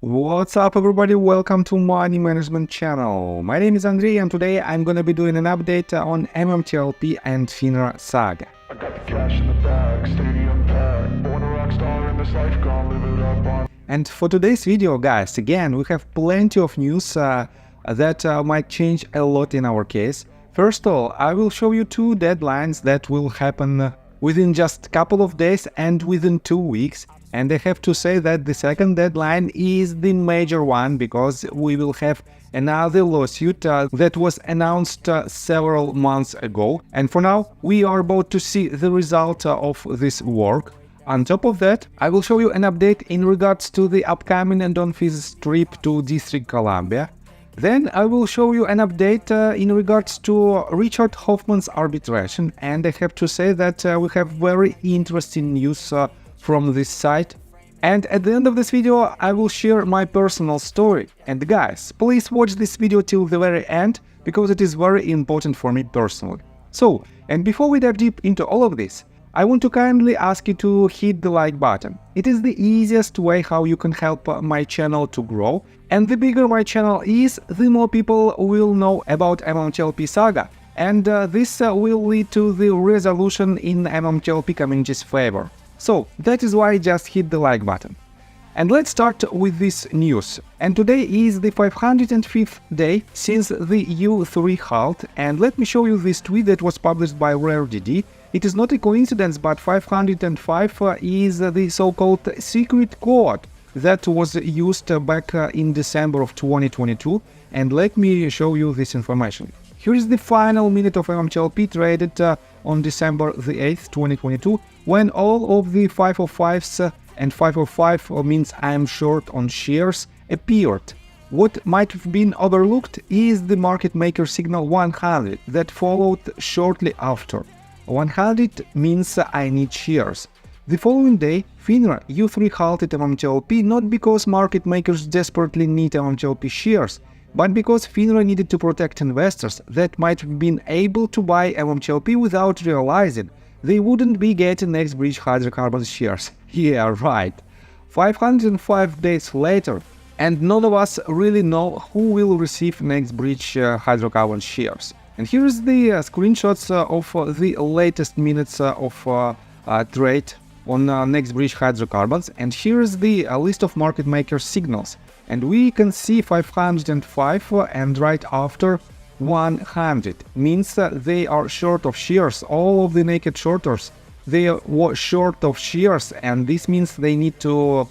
What's up everybody, welcome to Money Management channel. My name is Andrei and today I'm gonna be doing an update on MMTLP and FINRA saga. I got the cash in the bag, stadium packed, born a rock star in this life, gonna live it up on. And for today's video, guys, again, we have plenty of news that might change a lot in our case. First of all, I will show you two deadlines that will happen within just a couple of days and within 2 weeks. And I have to say that the second deadline is the major one because we will have another lawsuit that was announced several months ago. And for now, we are about to see the result of this work. On top of that, I will show you an update in regards to the upcoming and on-fees trip to District Columbia. Then I will show you an update in regards to Richard Hoffman's arbitration. And I have to say that we have very interesting news from this site. And at the end of this video, I will share my personal story. And guys, please watch this video till the very end, because it is very important for me personally. So, and before we dive deep into all of this, I want to kindly ask you to hit the like button. It is the easiest way how you can help my channel to grow. And the bigger my channel is, the more people will know about MMTLP saga. And this will lead to the resolution in MMTLP community's favor. So that is why just hit the like button. And let's start with this news. And today is the 505th day since the U3 halt, and let me show you this tweet that was published by RareDD. It is not a coincidence, but 505 is the so-called secret code that was used back in December of 2022, and let me show you this information. Here is the final minute of MMTLP traded on December the 8th, 2022, when all of the 505s and 505 means I am short on shares appeared. What might have been overlooked is the market maker signal 100 that followed shortly after. 100 means I need shares. The following day, FINRA U3 halted MMTLP not because market makers desperately need MMTLP shares, but because FINRA needed to protect investors that might have been able to buy MMTLP without realizing they wouldn't be getting NextBridge hydrocarbons shares. Yeah, right. 505 days later, and none of us really know who will receive NextBridge hydrocarbon shares. And here is the screenshots of the latest minutes of trade on NextBridge hydrocarbons, and here is the list of market maker signals. And we can see 505 and right after 100 means they are short of shares. All of the naked shorters, they were short of shares, and this means they need to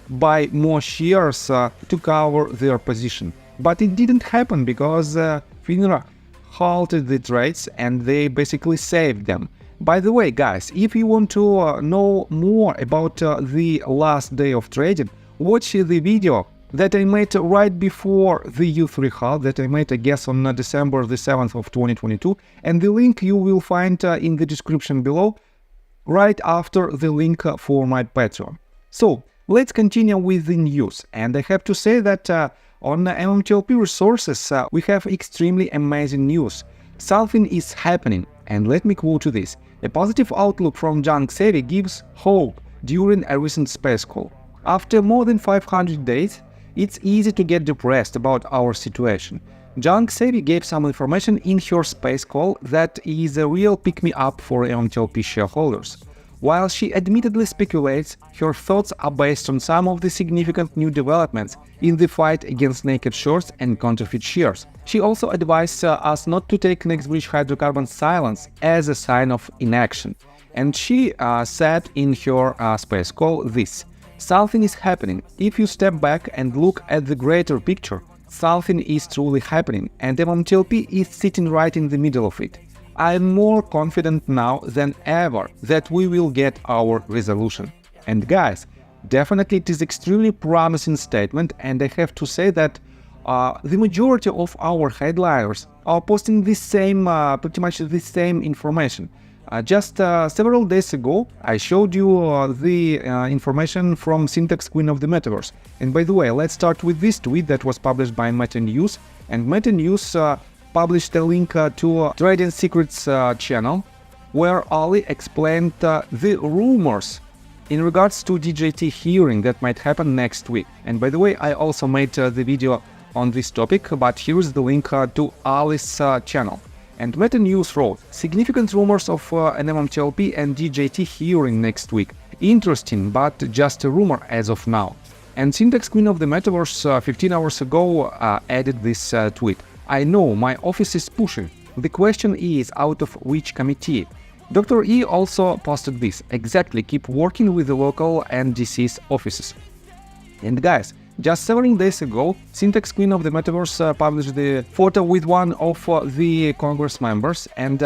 buy more shares to cover their position. But it didn't happen because FINRA halted the trades and they basically saved them. By the way, guys, if you want to know more about the last day of trading, watch the video that I made right before the U3 halt, that I made, I guess, on December the 7th of 2022, and the link you will find in the description below, right after the link for my Patreon. So, let's continue with the news, and I have to say that on MMTLP Resources, we have extremely amazing news. Something is happening, and let me quote you this. A positive outlook from Junk Savvy gives hope during a recent space call. After more than 500 days, it's easy to get depressed about our situation. Junk Savvy gave some information in her space call that is a real pick-me-up for MMTLP shareholders. While she admittedly speculates, her thoughts are based on some of the significant new developments in the fight against naked shorts and counterfeit shares. She also advised us not to take NextBridge hydrocarbon silence as a sign of inaction. And she said in her space call this: something is happening. If you step back and look at the greater picture, something is truly happening, and MMTLP is sitting right in the middle of it. I'm more confident now than ever that we will get our resolution. And guys, definitely it is extremely promising statement, and I have to say that the majority of our headliners are posting the same, pretty much the same information. Just several days ago, I showed you the information from Syntax Queen of the Metaverse. And by the way, let's start with this tweet that was published by Meta News. And Meta News published a link to Trading Secrets channel, where Ali explained the rumors in regards to DJT hearing that might happen next week. And by the way, I also made the video on this topic, but here's the link to Ali's channel. And Meta News wrote, significant rumors of an MMTLP and DJT hearing next week. Interesting, but just a rumor as of now. And Syntax Queen of the Metaverse 15 hours ago added this tweet. I know my office is pushing. The question is out of which committee? Dr. E also posted this. Exactly, keep working with the local and DC's offices. And guys, just several days ago, Syntax Queen of the Metaverse published the photo with one of the Congress members, and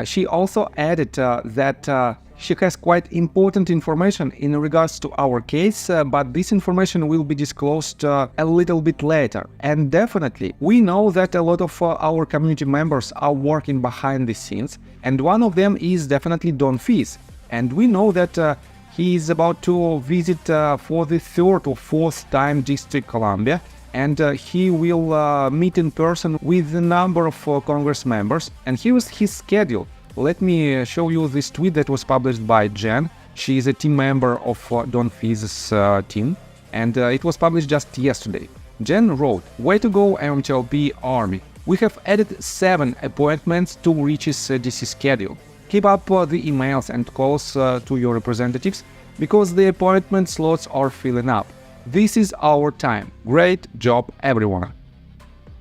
she also added that she has quite important information in regards to our case, but this information will be disclosed a little bit later. And definitely, we know that a lot of our community members are working behind the scenes, and one of them is definitely Don Fizz. And we know that he is about to visit for the third or fourth time District Columbia, and he will meet in person with a number of Congress members. And here is his schedule. Let me show you this tweet that was published by Jen. She is a team member of Don Fizz's team, and it was published just yesterday. Jen wrote, way to go MMTLP Army. We have added 7 appointments to Rich's DC schedule. Keep up the emails and calls to your representatives, because the appointment slots are filling up. This is our time. Great job, everyone.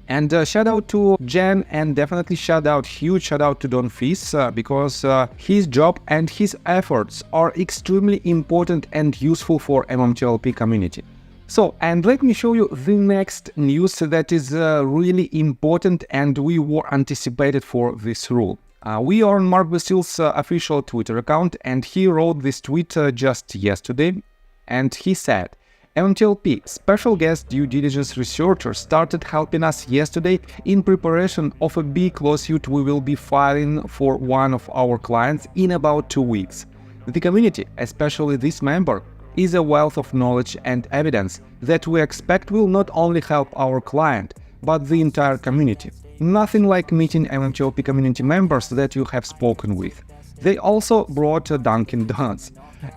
And shout out to Jen, and definitely huge shout out to Don Fizz, because his job and his efforts are extremely important and useful for MMTLP community. So, and let me show you the next news that is really important, and we were anticipated for this rule. We are on Mark Basil's official Twitter account, and he wrote this tweet just yesterday, and he said, MMTLP special guest due diligence researcher started helping us yesterday in preparation of a big lawsuit we will be filing for one of our clients in about 2 weeks. The community, especially this member, is a wealth of knowledge and evidence that we expect will not only help our client, but the entire community. Nothing like meeting MMTLP community members that you have spoken with. They also brought Dunkin' Donuts.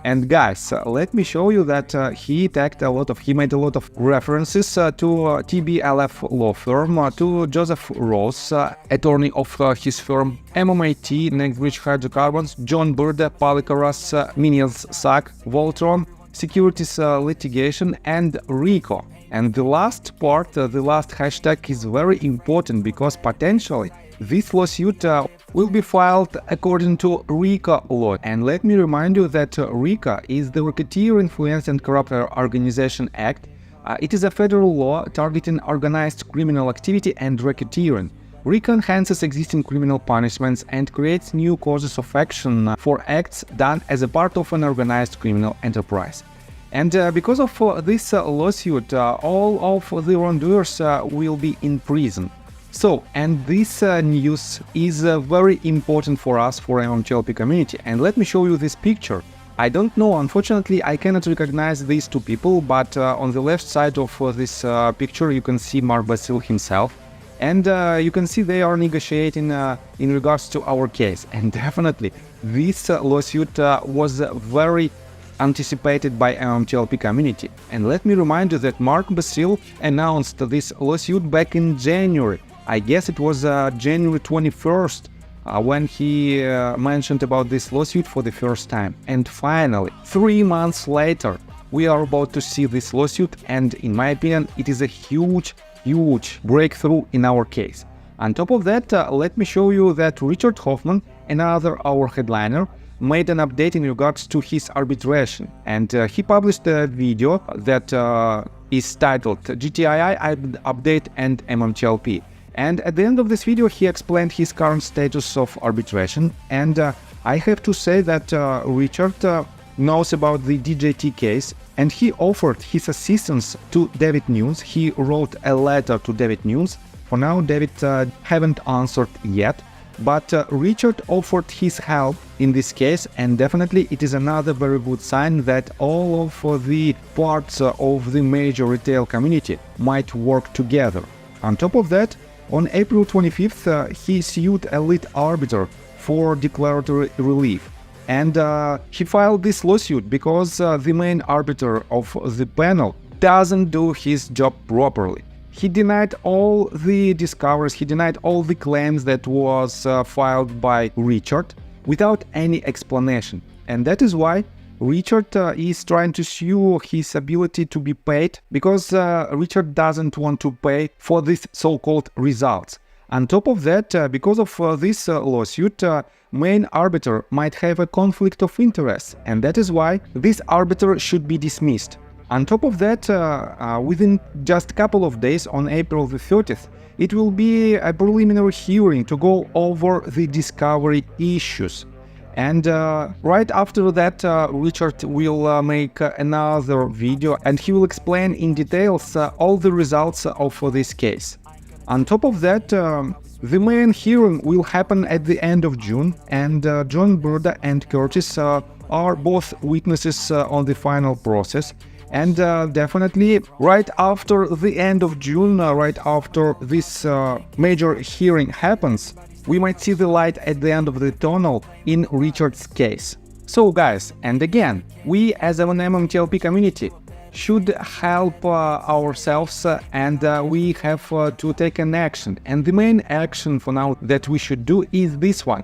And guys, let me show you that he made a lot of references to TBLF law firm, to Joseph Ross, attorney of his firm, MMAT, Nextbridge Hydrocarbons, John Burde, Polycaras, Minions SAC, Voltron, Securities Litigation, and RICO. And the last part, the last hashtag is very important, because potentially this lawsuit will be filed according to RICO law. And let me remind you that RICO is the Racketeer, Influence and Corrupt Organization Act. It is a federal law targeting organized criminal activity and racketeering. RICO enhances existing criminal punishments and creates new causes of action for acts done as a part of an organized criminal enterprise. And because of this lawsuit, all of the wrongdoers will be in prison. So, and this news is very important for us, for MMTLP community. And let me show you this picture. I don't know, unfortunately, I cannot recognize these two people, but on the left side of this picture, you can see Mark Basil himself. And you can see they are negotiating in regards to our case. And definitely, this lawsuit was very anticipated by MMTLP community. And let me remind you that Mark Basil announced this lawsuit back in January. I guess it was January 21st when he mentioned about this lawsuit for the first time. And finally, 3 months later, we are about to see this lawsuit, and in my opinion, it is a huge breakthrough in our case. On top of that, let me show you that Richard Hoffman, another our headliner, made an update in regards to his arbitration, and he published a video that is titled GTII Update and MMTLP. And at the end of this video, he explained his current status of arbitration, and I have to say that Richard knows about the DJT case, and he offered his assistance to David Nunes. He wrote a letter to David Nunes. For now, David haven't answered yet, but Richard offered his help in this case, and definitely it is another very good sign that all of the parts of the major retail community might work together. On top of that, on April 25th, he sued a lead arbiter for declaratory relief. And he filed this lawsuit because the main arbiter of the panel doesn't do his job properly. He denied all the discoveries, he denied all the claims that was filed by Richard without any explanation. And that is why Richard is trying to sue his ability to be paid, because Richard doesn't want to pay for these so-called results. On top of that, because of this lawsuit, main arbiter might have a conflict of interest, and that is why this arbiter should be dismissed. On top of that, within just a couple of days, on April the 30th, it will be a preliminary hearing to go over the discovery issues. And right after that, Richard will make another video, and he will explain in details all the results of this case. On top of that, the main hearing will happen at the end of June, and John Burda and Curtis are both witnesses on the final process. And definitely, right after the end of June, right after this major hearing happens, we might see the light at the end of the tunnel in Richard's case. So guys, and again, we as an MMTLP community should help ourselves, and we have to take an action. And the main action for now that we should do is this one.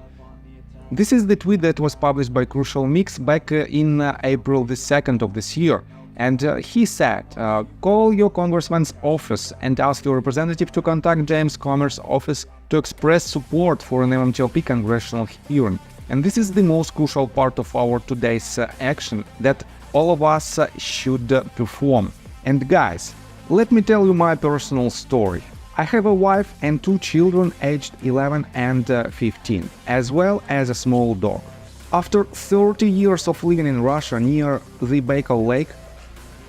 This is the tweet that was published by Crucial Mix back in April the 2nd of this year. And he said, call your congressman's office and ask your representative to contact James Comer's office to express support for an MMTLP congressional hearing. And this is the most crucial part of our today's action that all of us should perform. And guys, let me tell you my personal story. I have a wife and 2 children aged 11 and 15, as well as a small dog. After 30 years of living in Russia near the Baikal Lake,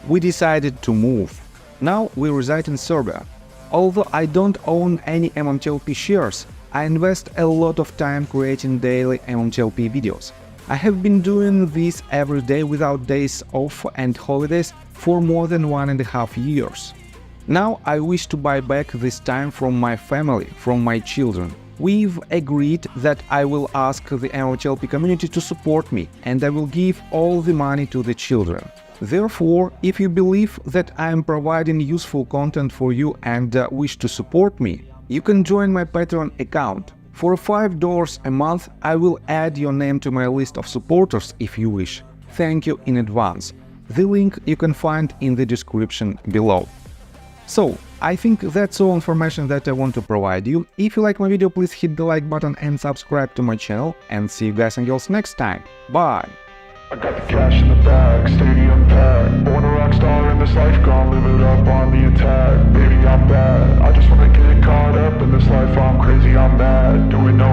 we decided to move. Now we reside in Serbia. Although I don't own any MMTLP shares, I invest a lot of time creating daily MMTLP videos. I have been doing this every day without days off and holidays for more than 1.5 years. Now I wish to buy back this time from my family, from my children. We've agreed that I will ask the MMTLP community to support me, and I will give all the money to the children. Therefore, if you believe that I am providing useful content for you and wish to support me, you can join my Patreon account. For $5 a month, I will add your name to my list of supporters if you wish. Thank you in advance. The link you can find in the description below. So, I think that's all information that I want to provide you. If you like my video, please hit the like button and subscribe to my channel, and see you guys and girls next time. Bye! I got the cash in the bag, stadium packed. Born a rock star in this life, gone live it up on the attack. Baby, I'm bad, I just wanna get caught up in this life, I'm crazy, I'm mad. Doing no